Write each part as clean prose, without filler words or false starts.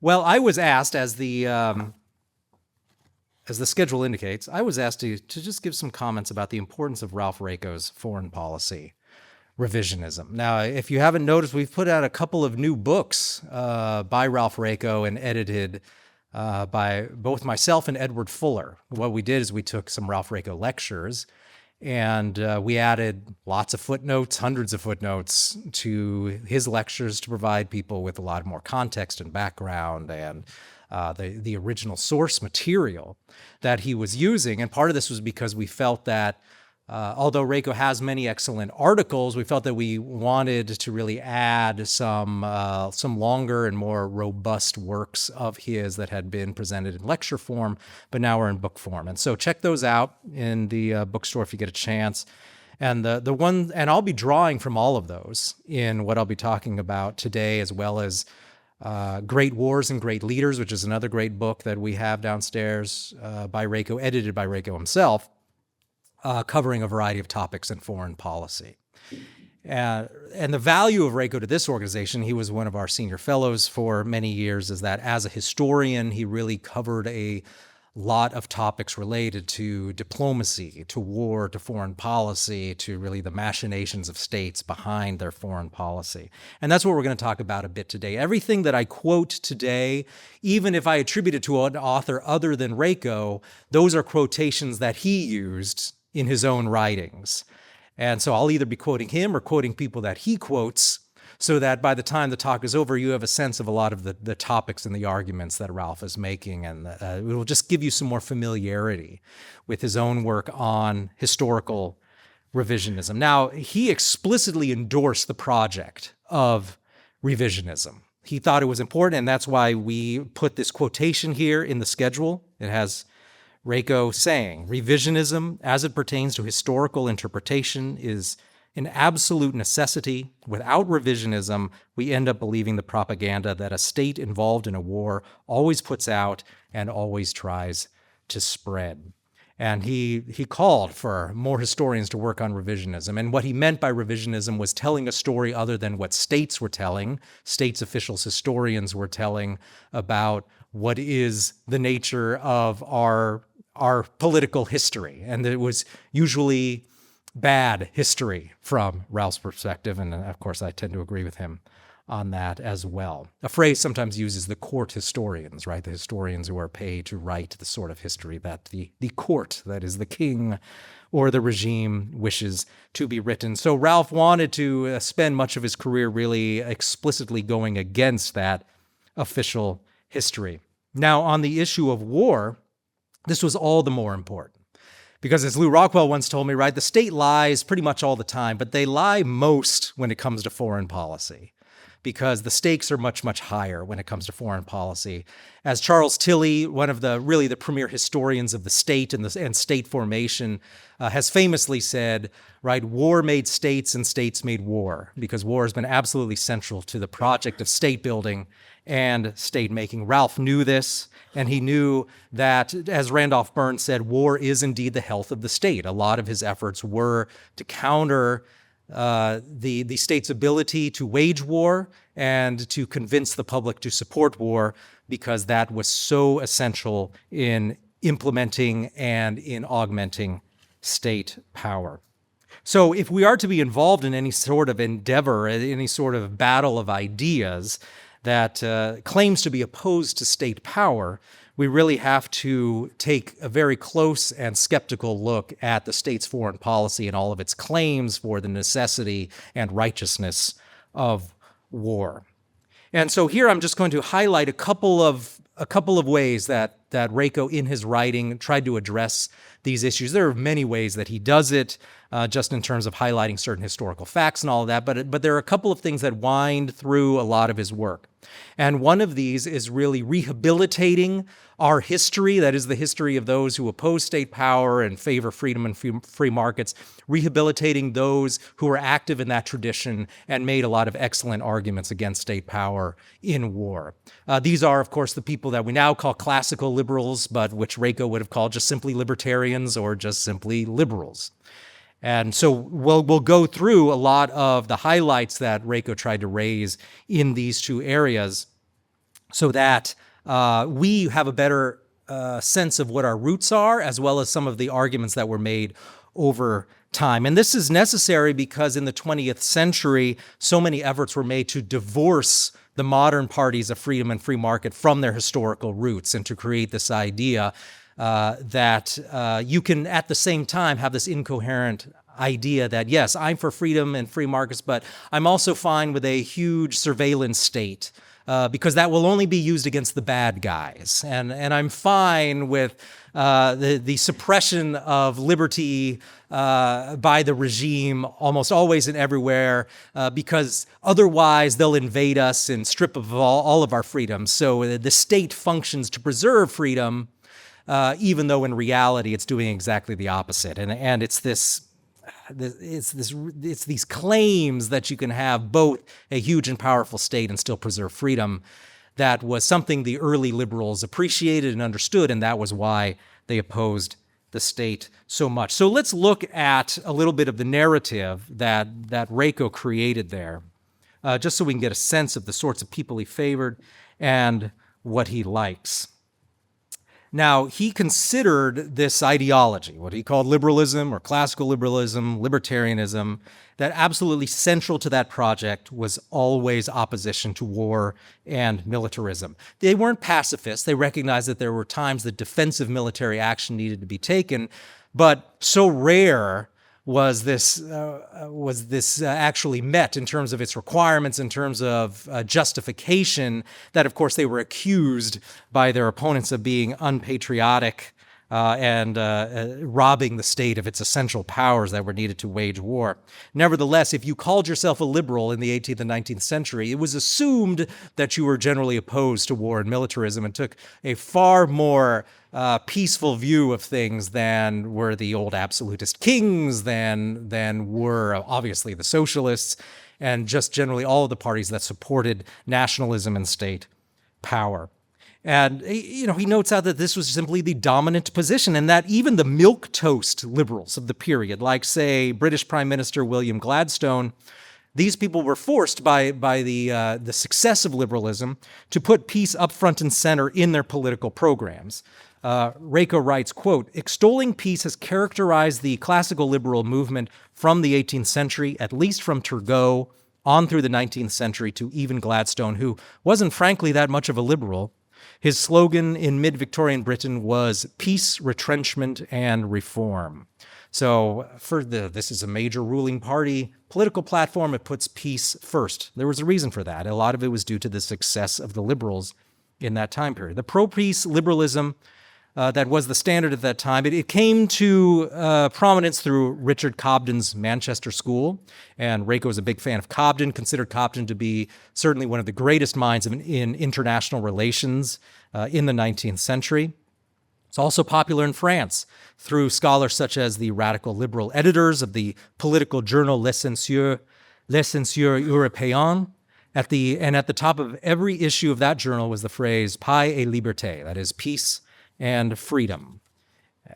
Well, I was asked, as the schedule indicates, I was asked to just give some comments about the importance of Ralph Raico's foreign policy revisionism. Now, if you haven't noticed, we've put out a couple of new books by Ralph Raico and edited by both myself and Edward Fuller. What we did is we took some Ralph Raico lectures and we added lots of footnotes, hundreds of footnotes to his lectures to provide people with a lot more context and background and the original source material that he was using. And part of this was because we felt that although Raico has many excellent articles, we felt that we wanted to really add some longer and more robust works of his that had been presented in lecture form, but now are in book form. And so check those out in the bookstore if you get a chance. And the one, and I'll be drawing from all of those in what I'll be talking about today, as well as Great Wars and Great Leaders, which is another great book that we have downstairs by Raico, edited by Raico himself. Covering a variety of topics in foreign policy. And the value of Raico to this organization, he was one of our senior fellows for many years, is that as a historian, he really covered a lot of topics related to diplomacy, to war, to foreign policy, to really the machinations of states behind their foreign policy. And that's what we're going to talk about a bit today. Everything that I quote today, even if I attribute it to an author other than Raico, those are quotations that he used in his own writings. And so I'll either be quoting him or quoting people that he quotes, so that by the time the talk is over, you have a sense of a lot of the topics and the arguments that Ralph is making, and it will just give you some more familiarity with his own work on historical revisionism. Now, he explicitly endorsed the project of revisionism. He thought it was important, and that's why we put this quotation here in the schedule. It has Raico saying, "Revisionism, as it pertains to historical interpretation, is an absolute necessity. Without revisionism, we end up believing the propaganda that a state involved in a war always puts out and always tries to spread." And he called for more historians to work on revisionism. And what he meant by revisionism was telling a story other than what states were telling, states officials, historians were telling about what is the nature of our political history. And it was usually bad history from Ralph's perspective. And of course, I tend to agree with him on that as well. A phrase sometimes uses the court historians, right? The historians who are paid to write the sort of history that the court, that is the king or the regime, wishes to be written. So Ralph wanted to spend much of his career really explicitly going against that official history. Now, on the issue of war, this was all the more important. Because as Lou Rockwell once told me, right, the state lies pretty much all the time, but they lie most when it comes to foreign policy, because the stakes are much, much higher when it comes to foreign policy. As Charles Tilly, one of the premier historians of the state and state formation, has famously said, right, war made states and states made war, because war has been absolutely central to the project of state building and state making. Ralph knew this, and he knew that, as Randolph Burns said, war is indeed the health of the state. A lot of his efforts were to counter the state's ability to wage war and to convince the public to support war, because that was so essential in implementing and in augmenting state power. So if we are to be involved in any sort of endeavor, any sort of battle of ideas that claims to be opposed to state power, we really have to take a very close and skeptical look at the state's foreign policy and all of its claims for the necessity and righteousness of war. And so here I'm just going to highlight a couple of ways that Raico in his writing tried to address these issues. There are many ways that he does it, just in terms of highlighting certain historical facts and all of that, but there are a couple of things that wind through a lot of his work. And one of these is really rehabilitating our history, that is the history of those who oppose state power and favor freedom and free markets, rehabilitating those who were active in that tradition and made a lot of excellent arguments against state power in war. These are, of course, the people that we now call classical liberals, but which Raico would have called just simply libertarians or just simply liberals. And so we'll go through a lot of the highlights that Raico tried to raise in these two areas. so that we have a better sense of what our roots are, as well as some of the arguments that were made over time. And this is necessary because in the 20th century, so many efforts were made to divorce the modern parties of freedom and free market from their historical roots, and to create this idea that you can at the same time have this incoherent idea that, yes, I'm for freedom and free markets, but I'm also fine with a huge surveillance state, because that will only be used against the bad guys. And I'm fine with the suppression of liberty by the regime almost always and everywhere, because otherwise they'll invade us and strip of all of our freedoms. So the state functions to preserve freedom, even though in reality it's doing exactly the opposite. And it's these claims that you can have both a huge and powerful state and still preserve freedom. That was something the early liberals appreciated and understood, and that was why they opposed the state so much. So let's look at a little bit of the narrative that Raico created there, just so we can get a sense of the sorts of people he favored and what he likes. Now, he considered this ideology, what he called liberalism or classical liberalism, libertarianism, that absolutely central to that project was always opposition to war and militarism. They weren't pacifists. They recognized that there were times that defensive military action needed to be taken, but so rare was this actually met in terms of its requirements, in terms of justification, that of course they were accused by their opponents of being unpatriotic and robbing the state of its essential powers that were needed to wage war. Nevertheless, if you called yourself a liberal in the 18th and 19th century, it was assumed that you were generally opposed to war and militarism and took a far more peaceful view of things than were the old absolutist kings, than were obviously the socialists, and just generally all of the parties that supported nationalism and state power. And he notes out that this was simply the dominant position, and that even the milquetoast liberals of the period, like, say, British Prime Minister William Gladstone, these people were forced by the success of liberalism to put peace up front and center in their political programs. Raico writes, quote, "Extolling peace has characterized the classical liberal movement from the 18th century, at least from Turgot on through the 19th century to even Gladstone, who wasn't frankly that much of a liberal. His slogan in mid-Victorian Britain was peace, retrenchment, and reform." So this is a major ruling party political platform. It puts peace first. There was a reason for that. A lot of it was due to the success of the liberals in that time period. The pro-peace liberalism that was the standard at that time, it came to prominence through Richard Cobden's Manchester School. And Raico was a big fan of Cobden, considered Cobden to be certainly one of the greatest minds in international relations in the 19th century. It's also popular in France through scholars such as the radical liberal editors of the political journal Les Censeurs Européens. At the top of every issue of that journal was the phrase "paix et liberté," that is, peace and freedom.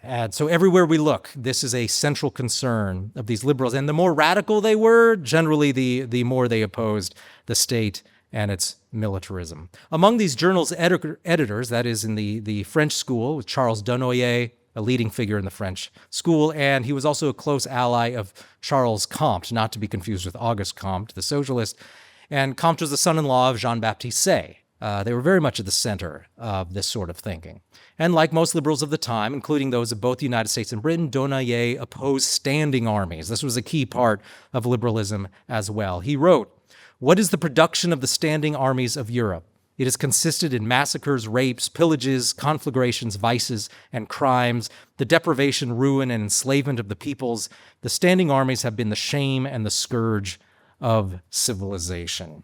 And so everywhere we look, this is a central concern of these liberals. And the more radical they were, generally the more they opposed the state and its militarism. Among these journal's editors, that is in the French school, with Charles Dunoyer, a leading figure in the French school, and he was also a close ally of Charles Comte, not to be confused with Auguste Comte, the socialist. And Comte was the son-in-law of Jean-Baptiste Say. They were very much at the center of this sort of thinking. And like most liberals of the time, including those of both the United States and Britain, Dunoyer opposed standing armies. This was a key part of liberalism as well. He wrote, "What is the production of the standing armies of Europe? It has consisted in massacres, rapes, pillages, conflagrations, vices, and crimes, the deprivation, ruin, and enslavement of the peoples. The standing armies have been the shame and the scourge of civilization."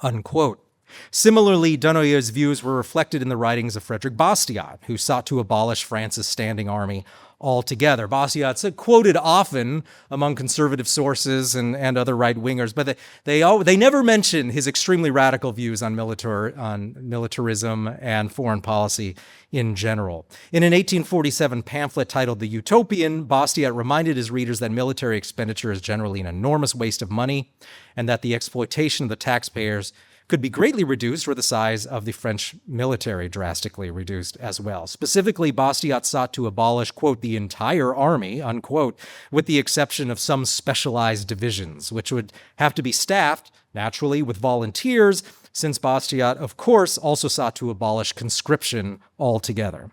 Unquote. Similarly, Dunoyer's views were reflected in the writings of Frederick Bastiat, who sought to abolish France's standing army altogether. Bastiat's quoted often among conservative sources and other right-wingers, but they never mention his extremely radical views on militarism and foreign policy in general. In an 1847 pamphlet titled The Utopian, Bastiat reminded his readers that military expenditure is generally an enormous waste of money, and that the exploitation of the taxpayers could be greatly reduced, or the size of the French military drastically reduced as well. Specifically, Bastiat sought to abolish, quote, the entire army, unquote, with the exception of some specialized divisions, which would have to be staffed, naturally, with volunteers, since Bastiat, of course, also sought to abolish conscription altogether.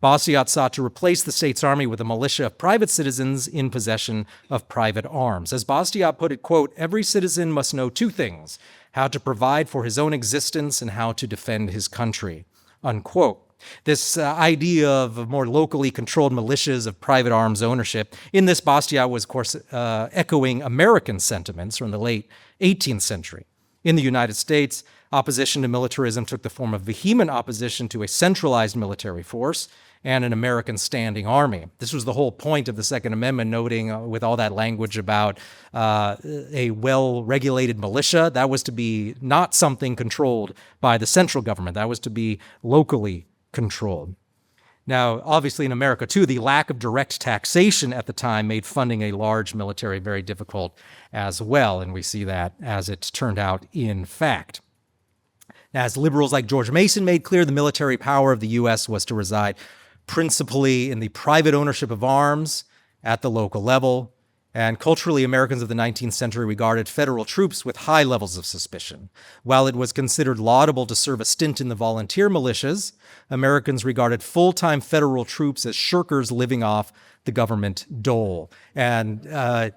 Bastiat sought to replace the state's army with a militia of private citizens in possession of private arms. As Bastiat put it, quote, every citizen must know two things, how to provide for his own existence and how to defend his country, unquote. This idea of more locally controlled militias of private arms ownership, in this Bastiat was, of course, echoing American sentiments from the late 18th century. In the United States, opposition to militarism took the form of vehement opposition to a centralized military force and an American standing army. This was the whole point of the Second Amendment, noting with all that language about a well-regulated militia, that was to be not something controlled by the central government. That was to be locally controlled. Now, obviously in America, too, the lack of direct taxation at the time made funding a large military very difficult as well, and we see that as it turned out in fact. As liberals like George Mason made clear, the military power of the U.S. was to reside principally in the private ownership of arms at the local level, and culturally, Americans of the 19th century regarded federal troops with high levels of suspicion. While it was considered laudable to serve a stint in the volunteer militias, Americans regarded full-time federal troops as shirkers living off the government dole. And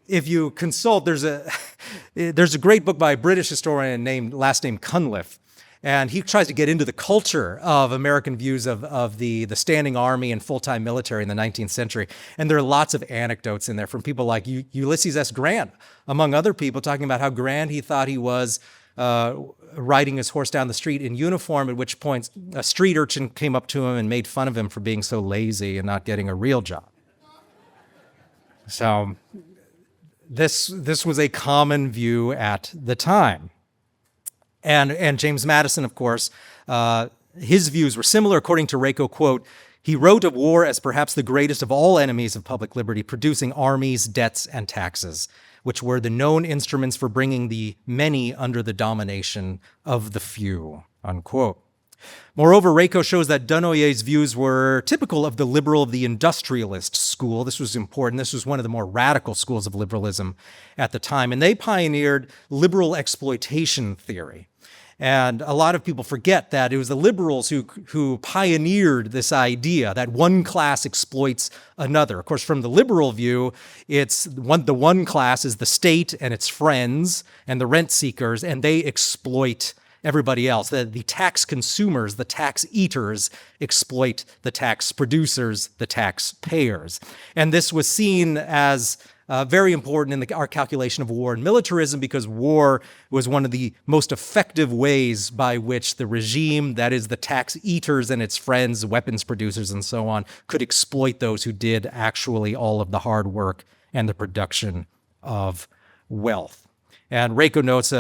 if you consult, there's a great book by a British historian last name Cunliffe, and he tries to get into the culture of American views of the standing army and full-time military in the 19th century. And there are lots of anecdotes in there from people like Ulysses S. Grant, among other people, talking about how grand he thought he was riding his horse down the street in uniform, at which point a street urchin came up to him and made fun of him for being so lazy and not getting a real job. So this was a common view at the time. And James Madison, of course, his views were similar. According to Raico, quote, he wrote of war as perhaps the greatest of all enemies of public liberty, producing armies, debts, and taxes, which were the known instruments for bringing the many under the domination of the few, unquote. Moreover, Raico shows that Dunoyer's views were typical of the liberal of the industrialist school. This was important. This was one of the more radical schools of liberalism at the time, and they pioneered liberal exploitation theory. And a lot of people forget that it was the liberals who pioneered this idea that one class exploits another. Of course, from the liberal view, the one class is the state and its friends and the rent seekers, and they exploit everybody else. The tax consumers, the tax eaters, exploit the tax producers, the taxpayers. And this was seen as very important in our calculation of war and militarism, because war was one of the most effective ways by which the regime, that is the tax eaters and its friends, weapons producers and so on, could exploit those who did actually all of the hard work and the production of wealth. And Raico notes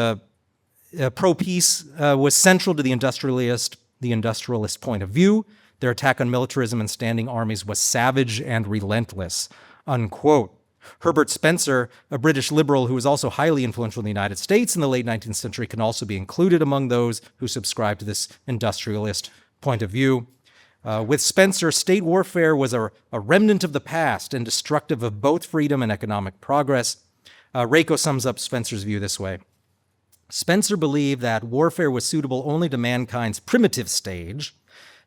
pro-peace was central to the industrialist point of view. Their attack on militarism and standing armies was savage and relentless, unquote. Herbert Spencer, a British liberal who was also highly influential in the United States in the late 19th century, can also be included among those who subscribe to this industrialist point of view. With Spencer, state warfare was a remnant of the past and destructive of both freedom and economic progress. Raico sums up Spencer's view this way. Spencer believed that warfare was suitable only to mankind's primitive stage.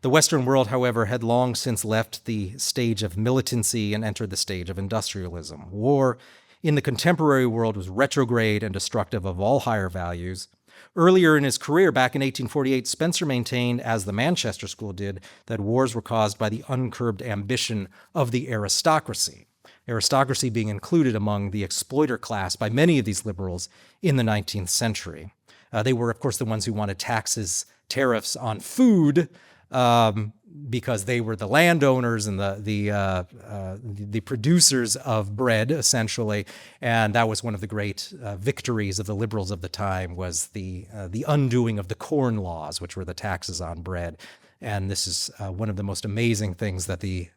The Western world, however, had long since left the stage of militancy and entered the stage of industrialism. War in the contemporary world was retrograde and destructive of all higher values. Earlier in his career, back in 1848, Spencer maintained, as the Manchester School did, that wars were caused by the uncurbed ambition of the aristocracy. Aristocracy being included among the exploiter class by many of these liberals in the 19th century. They were, of course, the ones who wanted taxes, tariffs on food, because they were the landowners and the producers of bread, essentially, and that was one of the great victories of the liberals of the time, was the undoing of the corn laws, which were the taxes on bread. And this is one of the most amazing things that the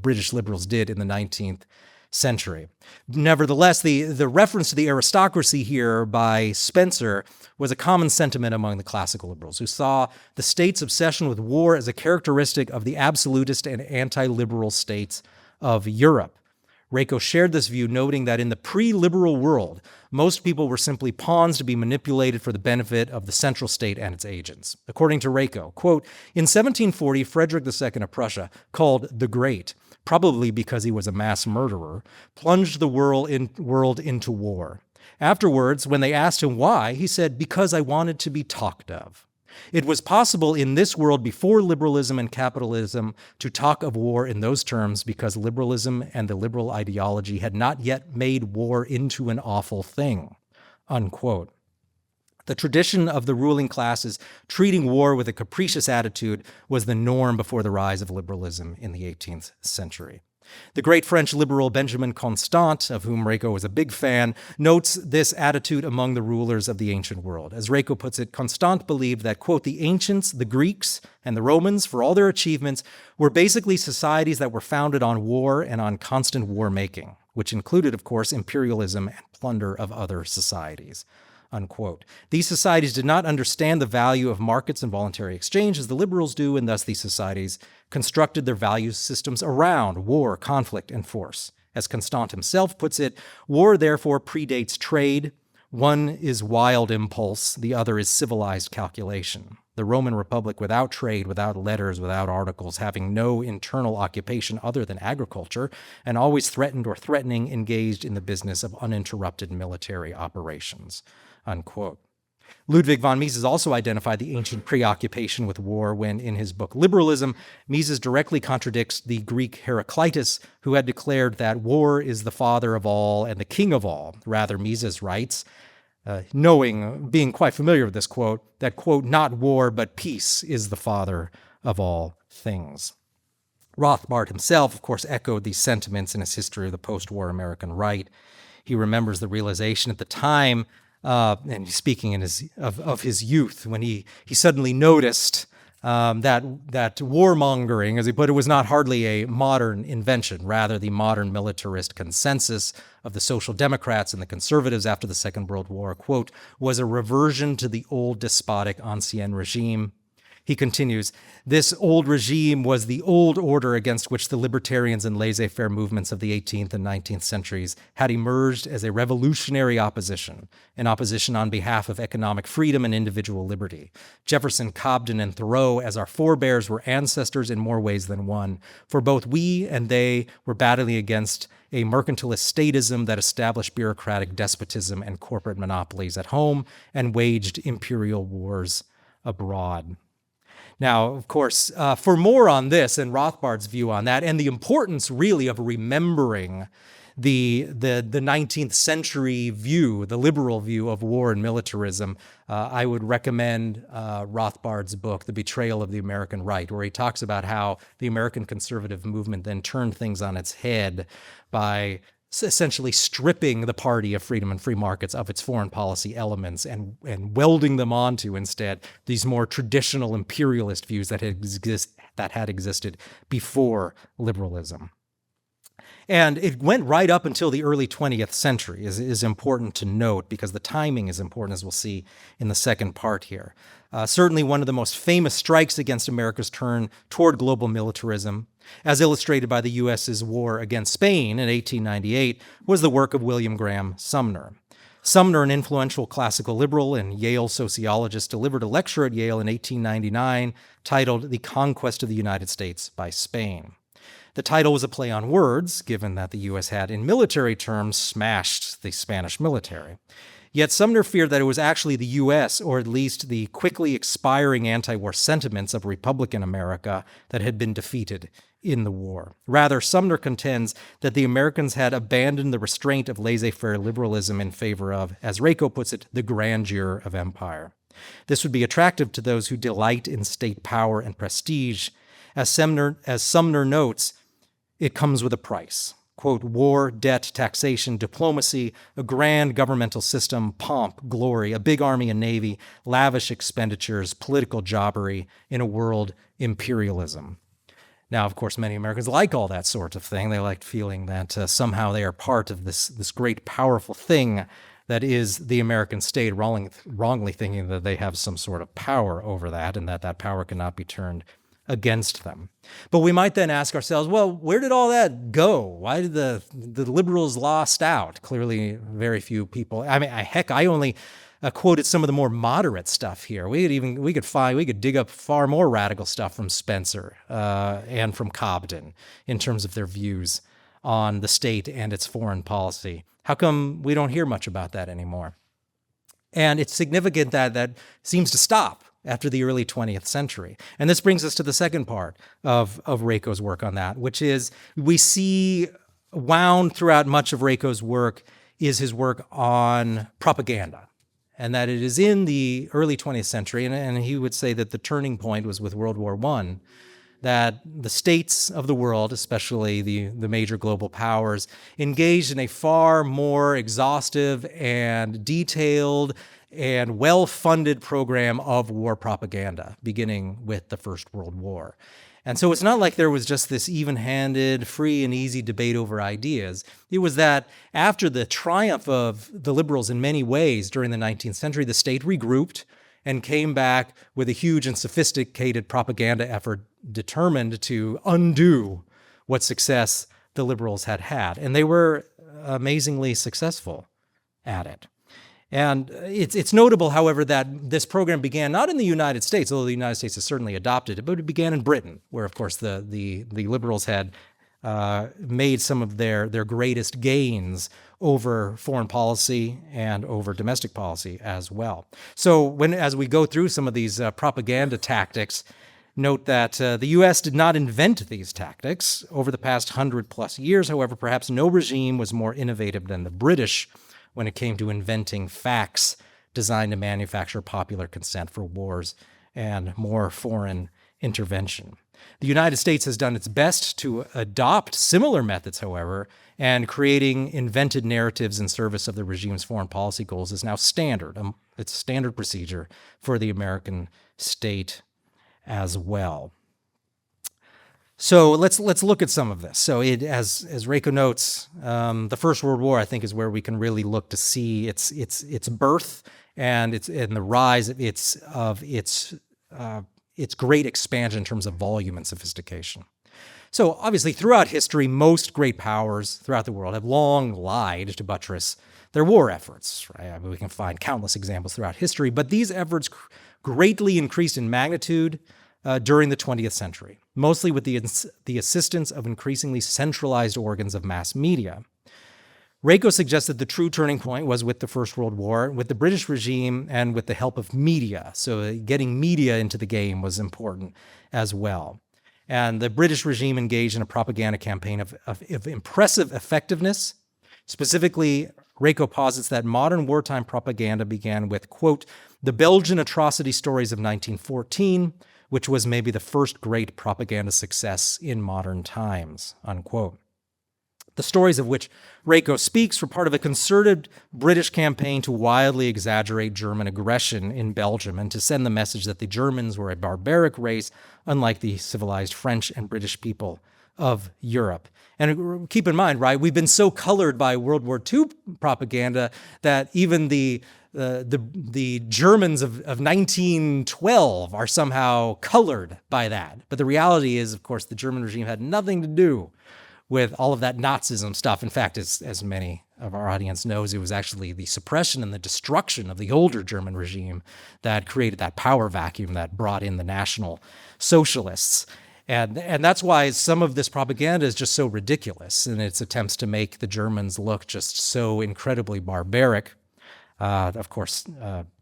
British liberals did in the 19th century. Nevertheless, the reference to the aristocracy here by Spencer was a common sentiment among the classical liberals, who saw the state's obsession with war as a characteristic of the absolutist and anti-liberal states of Europe. Raico shared this view, noting that in the pre-liberal world, most people were simply pawns to be manipulated for the benefit of the central state and its agents. According to Raico, quote, in 1740, Frederick II of Prussia, called the Great, probably because he was a mass murderer, plunged the world into war. Afterwards, when they asked him why, he said, because I wanted to be talked of. It was possible in this world before liberalism and capitalism to talk of war in those terms because liberalism and the liberal ideology had not yet made war into an awful thing, unquote. The tradition of the ruling classes treating war with a capricious attitude was the norm before the rise of liberalism in the 18th century. The great French liberal Benjamin Constant, of whom Raico was a big fan, notes this attitude among the rulers of the ancient world. As Raico puts it, Constant believed that, quote, the ancients, the Greeks, and the Romans, for all their achievements, were basically societies that were founded on war and on constant war-making, which included, of course, imperialism and plunder of other societies. Unquote. These societies did not understand the value of markets and voluntary exchange as the liberals do, and thus these societies constructed their value systems around war, conflict, and force. As Constant himself puts it, war therefore predates trade. One is wild impulse, the other is civilized calculation. The Roman Republic without trade, without letters, without articles, having no internal occupation other than agriculture, and always threatened or threatening, engaged in the business of uninterrupted military operations. Unquote. Ludwig von Mises also identified the ancient preoccupation with war when, in his book Liberalism, Mises directly contradicts the Greek Heraclitus, who had declared that war is the father of all and the king of all. Rather, Mises writes, being quite familiar with this quote, that, quote, not war but peace is the father of all things. Rothbard himself, of course, echoed these sentiments in his History of the Post-War American Right. He remembers the realization at the time, and he's speaking of his youth, when he suddenly noticed that warmongering, as he put it, was not hardly a modern invention. Rather, the modern militarist consensus of the Social Democrats and the conservatives after the Second World War, quote, was a reversion to the old despotic ancien regime. He continues, this old regime was the old order against which the libertarians and laissez-faire movements of the 18th and 19th centuries had emerged as a revolutionary opposition, an opposition on behalf of economic freedom and individual liberty. Jefferson, Cobden, and Thoreau, as our forebears, were ancestors in more ways than one, for both we and they were battling against a mercantilist statism that established bureaucratic despotism and corporate monopolies at home and waged imperial wars abroad. Now, of course, for more on this and Rothbard's view on that, and the importance really of remembering the 19th century view, the liberal view of war and militarism, I would recommend Rothbard's book, The Betrayal of the American Right, where he talks about how the American conservative movement then turned things on its head by essentially stripping the party of freedom and free markets of its foreign policy elements and welding them onto instead these more traditional imperialist views that had existed before liberalism. And it went right up until the early 20th century, is important to note, because the timing is important, as we'll see in the second part here. Certainly one of the most famous strikes against America's turn toward global militarism, as illustrated by the U.S.'s war against Spain in 1898, was the work of William Graham Sumner. Sumner, an influential classical liberal and Yale sociologist, delivered a lecture at Yale in 1899 titled The Conquest of the United States by Spain. The title was a play on words, given that the U.S. had, in military terms, smashed the Spanish military. Yet Sumner feared that it was actually the U.S., or at least the quickly expiring anti-war sentiments of Republican America, that had been defeated in the war. Rather, Sumner contends that the Americans had abandoned the restraint of laissez-faire liberalism in favor of, as Raico puts it, the grandeur of empire. This would be attractive to those who delight in state power and prestige. As Sumner notes, it comes with a price. Quote, war, debt, taxation, diplomacy, a grand governmental system, pomp, glory, a big army and navy, lavish expenditures, political jobbery, in a world, imperialism. Now, of course, many Americans like all that sort of thing. They like feeling that somehow they are part of this great, powerful thing that is the American state, wrongly thinking that they have some sort of power over that and that that power cannot be turned against them. But we might then ask ourselves, well, where did all that go? Why did the liberals lost out? Clearly, very few people. I mean, heck, I only quoted some of the more moderate stuff here. We could dig up far more radical stuff from Spencer and from Cobden in terms of their views on the state and its foreign policy. How come we don't hear much about that anymore? And it's significant that that seems to stop after the early 20th century. And this brings us to the second part of Raico's work on that, which is we see wound throughout much of Raico's work is his work on propaganda. And that it is in the early 20th century, and he would say that the turning point was with World War I, that the states of the world, especially the major global powers, engaged in a far more exhaustive and detailed and well-funded program of war propaganda, beginning with the First World War. And so it's not like there was just this even-handed, free and easy debate over ideas. It was that after the triumph of the liberals in many ways during the 19th century, the state regrouped and came back with a huge and sophisticated propaganda effort determined to undo what success the liberals had had. And they were amazingly successful at it. And it's notable, however, that this program began not in the United States, although the United States has certainly adopted it, but it began in Britain, where, of course, the liberals had made some of their greatest gains over foreign policy and over domestic policy as well. So as we go through some of these propaganda tactics, note that the U.S. did not invent these tactics. Over the past 100+ years, however, perhaps no regime was more innovative than the British when it came to inventing facts designed to manufacture popular consent for wars and more foreign intervention. The United States has done its best to adopt similar methods, however, and creating invented narratives in service of the regime's foreign policy goals is now standard. It's standard procedure for the American state as well. So let's look at some of this. So as Raico notes, the First World War, I think, is where we can really look to see its birth and the rise of its great expansion in terms of volume and sophistication. So obviously, throughout history, most great powers throughout the world have long lied to buttress their war efforts. Right? I mean, we can find countless examples throughout history, but these efforts greatly increased in magnitude during the 20th century, mostly with the assistance of increasingly centralized organs of mass media. Raico suggested the true turning point was with the First World War, with the British regime, and with the help of media. So getting media into the game was important as well. And the British regime engaged in a propaganda campaign of impressive effectiveness. Specifically, Raico posits that modern wartime propaganda began with, quote, the Belgian atrocity stories of 1914, which was maybe the first great propaganda success in modern times, unquote. The stories of which Raico speaks were part of a concerted British campaign to wildly exaggerate German aggression in Belgium and to send the message that the Germans were a barbaric race, unlike the civilized French and British people of Europe. And keep in mind, right, we've been so colored by World War II propaganda that even the Germans of 1912 are somehow colored by that. But the reality is, of course, the German regime had nothing to do with all of that Nazism stuff. In fact, as many of our audience knows, it was actually the suppression and the destruction of the older German regime that created that power vacuum that brought in the National Socialists. And that's why some of this propaganda is just so ridiculous in its attempts to make the Germans look just so incredibly barbaric. Of course,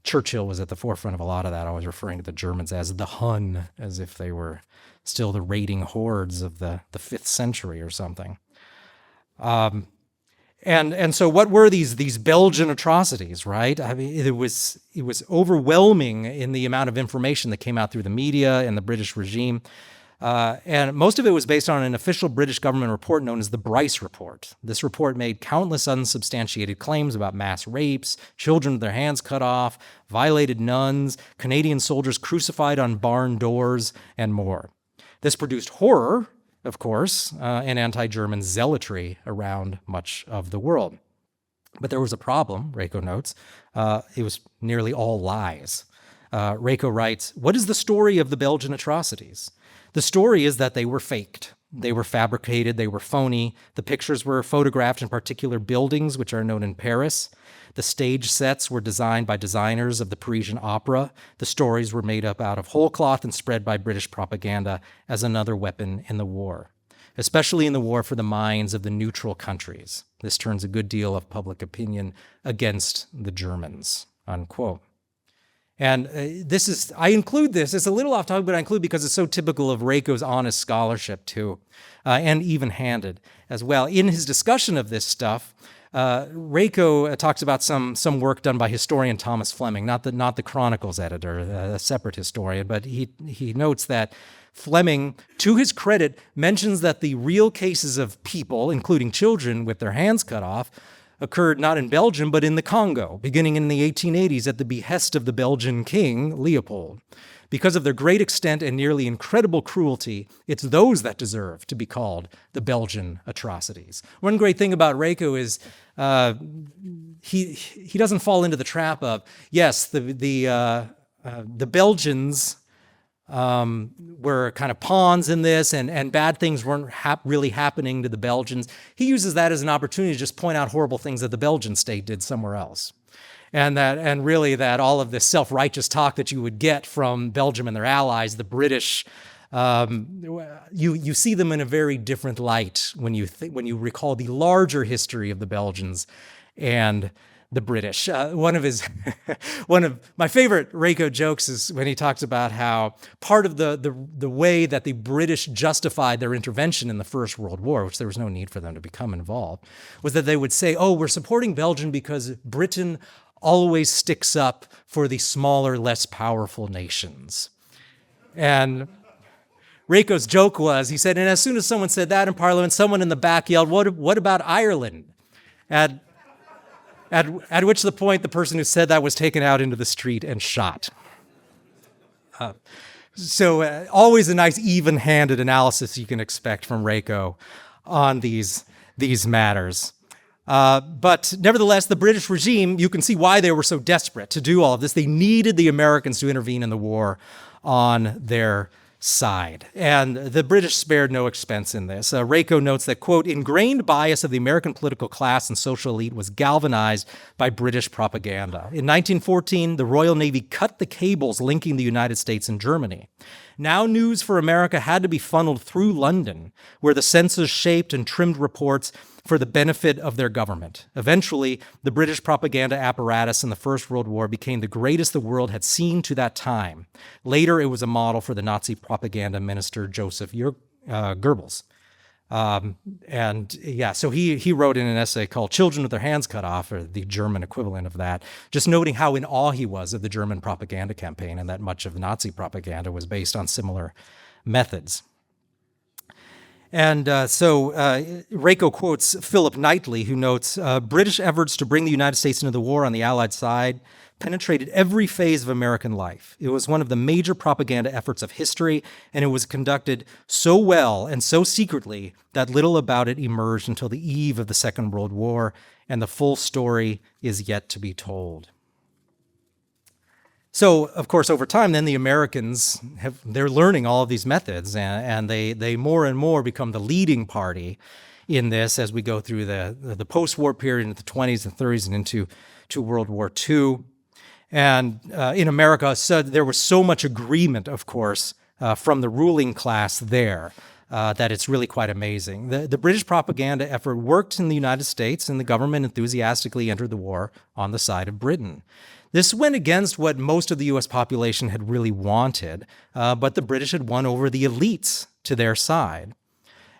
Churchill was at the forefront of a lot of that, always referring to the Germans as the Hun, as if they were still the raiding hordes of the 5th century or something. And so what were these Belgian atrocities, right? I mean, it was overwhelming in the amount of information that came out through the media and the British regime. And most of it was based on an official British government report known as the Bryce Report. This report made countless unsubstantiated claims about mass rapes, children with their hands cut off, violated nuns, Canadian soldiers crucified on barn doors, and more. This produced horror of course, and anti-German zealotry around much of the world. But there was a problem, Raico notes. It was nearly all lies. Raico writes, "What is the story of the Belgian atrocities? The story is that they were faked. They were fabricated, they were phony. The pictures were photographed in particular buildings, which are known in Paris. The stage sets were designed by designers of the Parisian opera. The stories were made up out of whole cloth and spread by British propaganda as another weapon in the war, especially in the war for the minds of the neutral countries. This turns a good deal of public opinion against the Germans," unquote. And I include this, it's a little off topic, but I include because it's so typical of Raico's honest scholarship too, and even-handed as well. In his discussion of this stuff, Raico talks about some work done by historian Thomas Fleming, not the Chronicles editor, a separate historian, but he notes that Fleming, to his credit, mentions that the real cases of people, including children with their hands cut off, occurred not in Belgium, but in the Congo, beginning in the 1880s at the behest of the Belgian king, Leopold. Because of their great extent and nearly incredible cruelty, it's those that deserve to be called the Belgian atrocities. One great thing about Raico is he doesn't fall into the trap of, yes, the Belgians were kind of pawns in this, and bad things weren't really happening to the Belgians. He uses that as an opportunity to just point out horrible things that the Belgian state did somewhere else. And really that all of this self-righteous talk that you would get from Belgium and their allies, the British, you see them in a very different light when you recall the larger history of the Belgians and the British. One of my favorite Raico jokes is when he talks about how part of the way that the British justified their intervention in the First World War, which there was no need for them to become involved, was that they would say, "Oh, we're supporting Belgium because Britain always sticks up for the smaller, less powerful nations." And Raico's joke was, he said, and as soon as someone said that in Parliament, someone in the back yelled, what about Ireland? At which the point the person who said that was taken out into the street and shot. So always a nice even-handed analysis you can expect from Raico on these matters. But nevertheless, the British regime, you can see why they were so desperate to do all of this. They needed the Americans to intervene in the war on their side. And the British spared no expense in this. Raico notes that, quote, "Ingrained bias of the American political class and social elite was galvanized by British propaganda. In 1914, the Royal Navy cut the cables linking the United States and Germany. Now news for America had to be funneled through London, where the censors shaped and trimmed reports for the benefit of their government. Eventually, the British propaganda apparatus in the First World War became the greatest the world had seen to that time. Later, it was a model for the Nazi propaganda minister, Joseph Goebbels." So he wrote in an essay called "Children with Their Hands Cut Off," or the German equivalent of that, just noting how in awe he was of the German propaganda campaign and that much of Nazi propaganda was based on similar methods. And Raico quotes Philip Knightley, who notes, "British efforts to bring the United States into the war on the Allied side penetrated every phase of American life. It was one of the major propaganda efforts of history, and it was conducted so well and so secretly that little about it emerged until the eve of the Second World War, and the full story is yet to be told." So, of course, over time, then the Americans they're learning all of these methods, and they more and more become the leading party in this as we go through the post-war period into the 20s and 30s and into World War II. And in America, so there was so much agreement, of course, from the ruling class there that it's really quite amazing. The British propaganda effort worked in the United States, and the government enthusiastically entered the war on the side of Britain. This went against what most of the U.S. population had really wanted, but the British had won over the elites to their side.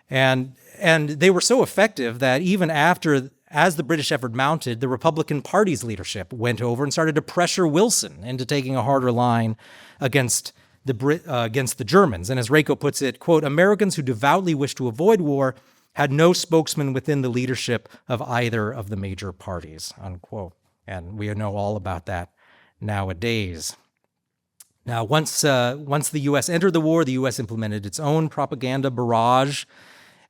And they were so effective that even as the British effort mounted, the Republican Party's leadership went over and started to pressure Wilson into taking a harder line against the Germans. And as Raico puts it, quote, "Americans who devoutly wished to avoid war had no spokesman within the leadership of either of the major parties," unquote. And we know all about that nowadays. Now, once the U.S. entered the war, the U.S. implemented its own propaganda barrage,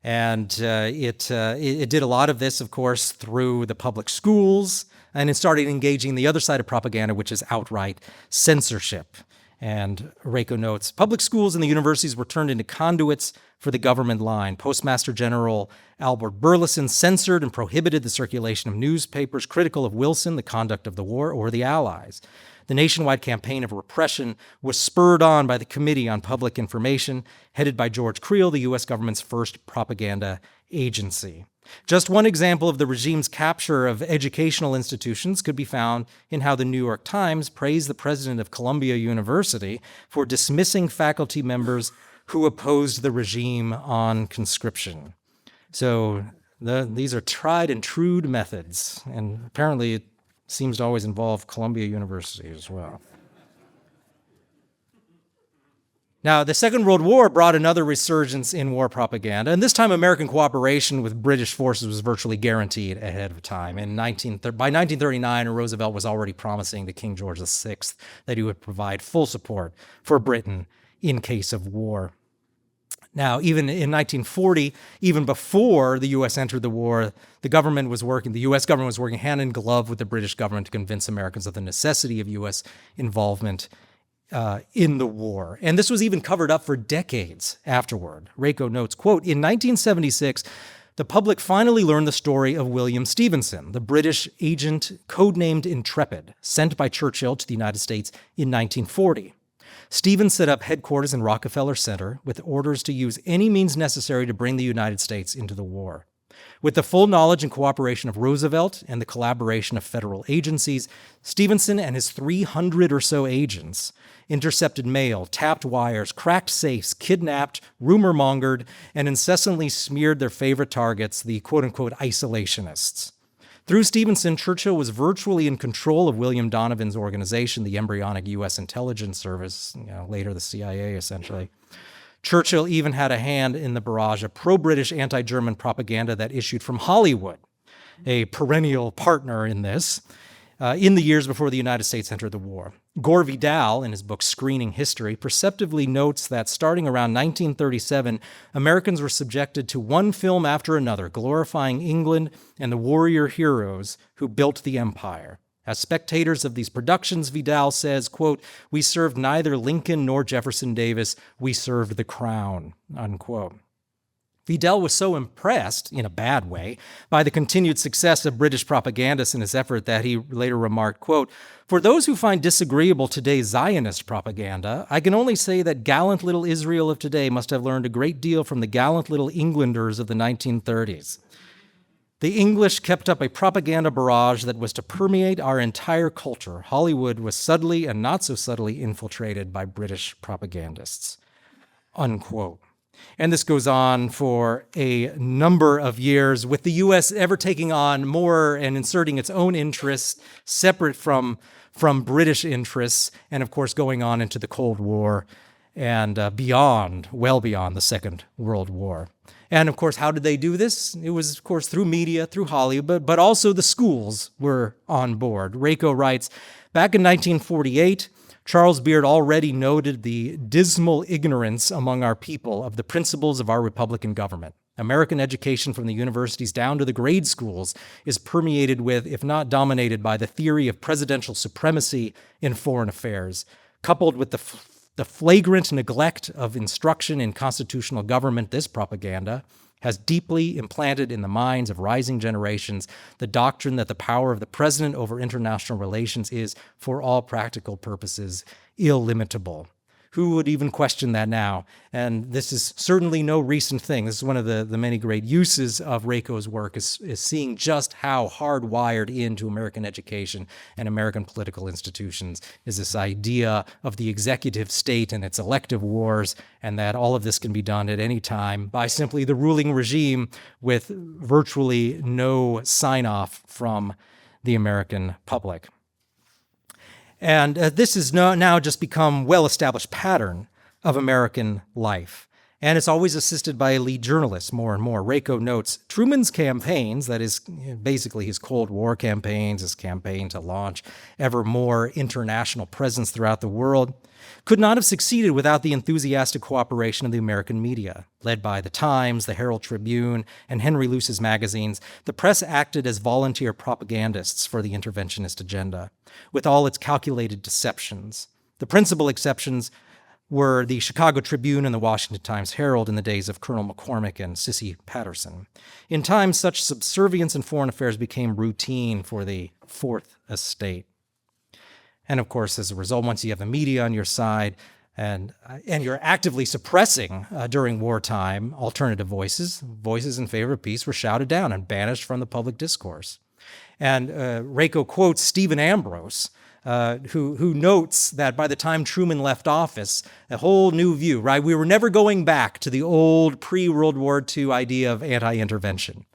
and it did a lot of this, of course, through the public schools, and it started engaging the other side of propaganda, which is outright censorship. And Raico notes, public schools and the universities were turned into conduits for the government line. Postmaster General Albert Burleson censored and prohibited the circulation of newspapers critical of Wilson, the conduct of the war, or the Allies. The nationwide campaign of repression was spurred on by the Committee on Public Information, headed by George Creel, the U.S. government's first propaganda agency. Just one example of the regime's capture of educational institutions could be found in how the New York Times praised the president of Columbia University for dismissing faculty members who opposed the regime on conscription. So these are tried and true methods, and apparently it seems to always involve Columbia University as well. Now, the Second World War brought another resurgence in war propaganda, and this time American cooperation with British forces was virtually guaranteed ahead of time. By 1939, Roosevelt was already promising to King George VI that he would provide full support for Britain in case of war. Now, even in 1940, even before the U.S. entered the war, the U.S. government was working hand in glove with the British government to convince Americans of the necessity of U.S. involvement in the war. And this was even covered up for decades afterward. Raico notes, quote, in 1976, the public finally learned the story of William Stevenson, the British agent codenamed Intrepid, sent by Churchill to the United States in 1940. Stevens set up headquarters in Rockefeller Center with orders to use any means necessary to bring the United States into the war. With the full knowledge and cooperation of Roosevelt and the collaboration of federal agencies, Stevenson and his 300 or so agents intercepted mail, tapped wires, cracked safes, kidnapped, rumor-mongered, and incessantly smeared their favorite targets, the quote-unquote isolationists. Through Stevenson, Churchill was virtually in control of William Donovan's organization, the embryonic U.S. intelligence service, later the CIA, essentially. Churchill even had a hand in the barrage of pro-British anti-German propaganda that issued from Hollywood, a perennial partner in this, in the years before the United States entered the war. Gore Vidal, in his book Screening History, perceptively notes that starting around 1937, Americans were subjected to one film after another, glorifying England and the warrior heroes who built the empire. As spectators of these productions, Vidal says, quote, we served neither Lincoln nor Jefferson Davis, we served the crown, unquote. Vidal was so impressed, in a bad way, by the continued success of British propagandists in his effort that he later remarked, quote, for those who find disagreeable today's Zionist propaganda, I can only say that gallant little Israel of today must have learned a great deal from the gallant little Englanders of the 1930s. The English kept up a propaganda barrage that was to permeate our entire culture. Hollywood was subtly and not so subtly infiltrated by British propagandists, unquote. And this goes on for a number of years, with the U.S. ever taking on more and inserting its own interests separate from British interests, and of course going on into the Cold War and well beyond the Second World War. And of course, how did they do this? It was, of course, through media, through Hollywood, but also the schools were on board. Raico writes, back in 1948, Charles Beard already noted the dismal ignorance among our people of the principles of our Republican government. American education from the universities down to the grade schools is permeated with, if not dominated by, the theory of presidential supremacy in foreign affairs, coupled with the flagrant neglect of instruction in constitutional government. This propaganda has deeply implanted in the minds of rising generations the doctrine that the power of the president over international relations is, for all practical purposes, illimitable. Who would even question that now? And this is certainly no recent thing. This is one of the many great uses of Raico's work, is seeing just how hardwired into American education and American political institutions is this idea of the executive state and its elective wars, and that all of this can be done at any time by simply the ruling regime with virtually no sign-off from the American public. And this has now just become well-established pattern of American life. And it's always assisted by a lead journalist more and more. Raico notes, Truman's campaigns, that is basically his Cold War campaigns, his campaign to launch ever more international presence throughout the world, could not have succeeded without the enthusiastic cooperation of the American media. Led by the Times, the Herald Tribune, and Henry Luce's magazines, the press acted as volunteer propagandists for the interventionist agenda, with all its calculated deceptions. The principal exceptions were the Chicago Tribune and the Washington Times-Herald in the days of Colonel McCormick and Sissy Patterson. In time, such subservience in foreign affairs became routine for the Fourth Estate. And of course, as a result, once you have the media on your side and you're actively suppressing during wartime alternative voices in favor of peace were shouted down and banished from the public discourse. And Raico quotes Stephen Ambrose, who notes that by the time Truman left office, a whole new view, right? We were never going back to the old pre-World War II idea of anti-intervention.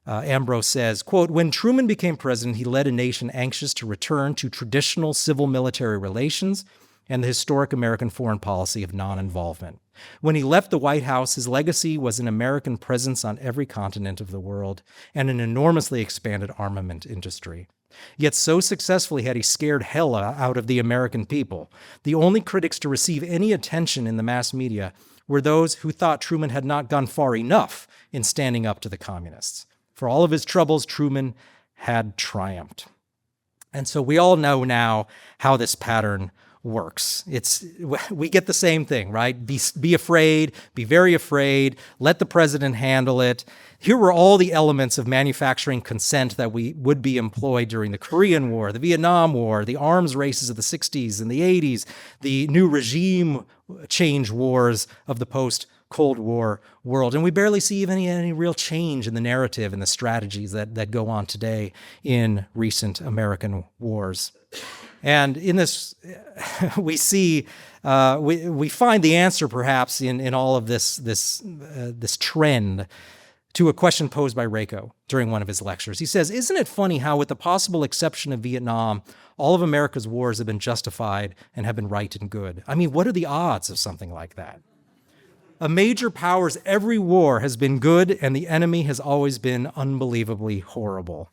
Ambrose says, quote, when Truman became president, he led a nation anxious to return to traditional civil-military relations and the historic American foreign policy of non-involvement. When he left the White House, his legacy was an American presence on every continent of the world and an enormously expanded armament industry. Yet so successfully had he scared hell out of the American people. The only critics to receive any attention in the mass media were those who thought Truman had not gone far enough in standing up to the communists. For all of his troubles, Truman had triumphed. And so we all know now how this pattern works. We get the same thing, right? Be afraid, be very afraid, let the president handle it. Here were all the elements of manufacturing consent that would be employed during the Korean War, the Vietnam War, the arms races of the 60s and the 80s, the new regime change wars of the post-Cold War world. And we barely see even any real change in the narrative and the strategies that go on today in recent American wars. And in this, we see, we find the answer perhaps in all of this trend to a question posed by Raico during one of his lectures. He says, isn't it funny how, with the possible exception of Vietnam, all of America's wars have been justified and have been right and good? I mean, what are the odds of something like that? A major power's every war has been good, and the enemy has always been unbelievably horrible,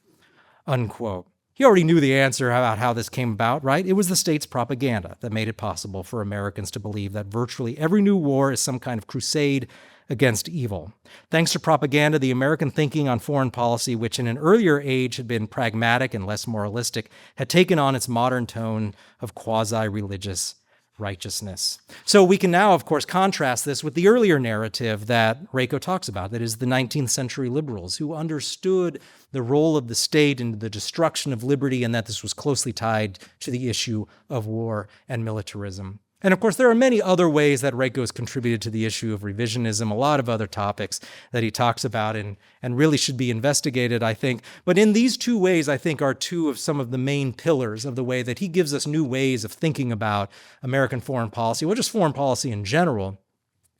unquote. He already knew the answer about how this came about, right? It was the state's propaganda that made it possible for Americans to believe that virtually every new war is some kind of crusade against evil. Thanks to propaganda, the American thinking on foreign policy, which in an earlier age had been pragmatic and less moralistic, had taken on its modern tone of quasi-religious righteousness. So we can now, of course, contrast this with the earlier narrative that Raico talks about, that is the 19th century liberals who understood the role of the state in the destruction of liberty and that this was closely tied to the issue of war and militarism. And of course, there are many other ways that Raico has contributed to the issue of revisionism, a lot of other topics that he talks about and really should be investigated, I think. But in these two ways, I think, are two of some of the main pillars of the way that he gives us new ways of thinking about American foreign policy, or just foreign policy in general,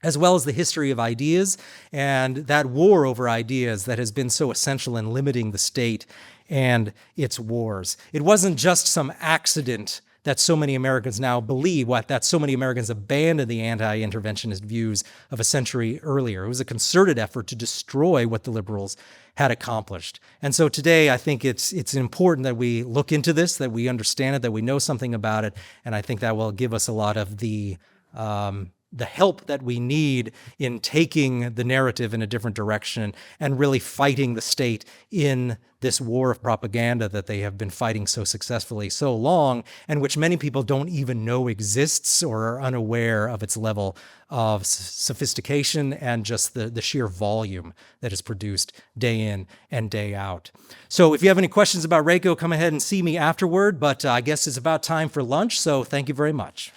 as well as the history of ideas and that war over ideas that has been so essential in limiting the state and its wars. It wasn't just some accident that so many Americans now believe, that so many Americans abandoned the anti-interventionist views of a century earlier. It was a concerted effort to destroy what the liberals had accomplished. And so today, I think it's important that we look into this, that we understand it, that we know something about it, and I think that will give us a lot of the help that we need in taking the narrative in a different direction and really fighting the state in this war of propaganda that they have been fighting so successfully so long, and which many people don't even know exists or are unaware of its level of sophistication and just the sheer volume that is produced day in and day out. So if you have any questions about Raico, come ahead and see me afterward, but I guess it's about time for lunch, so thank you very much.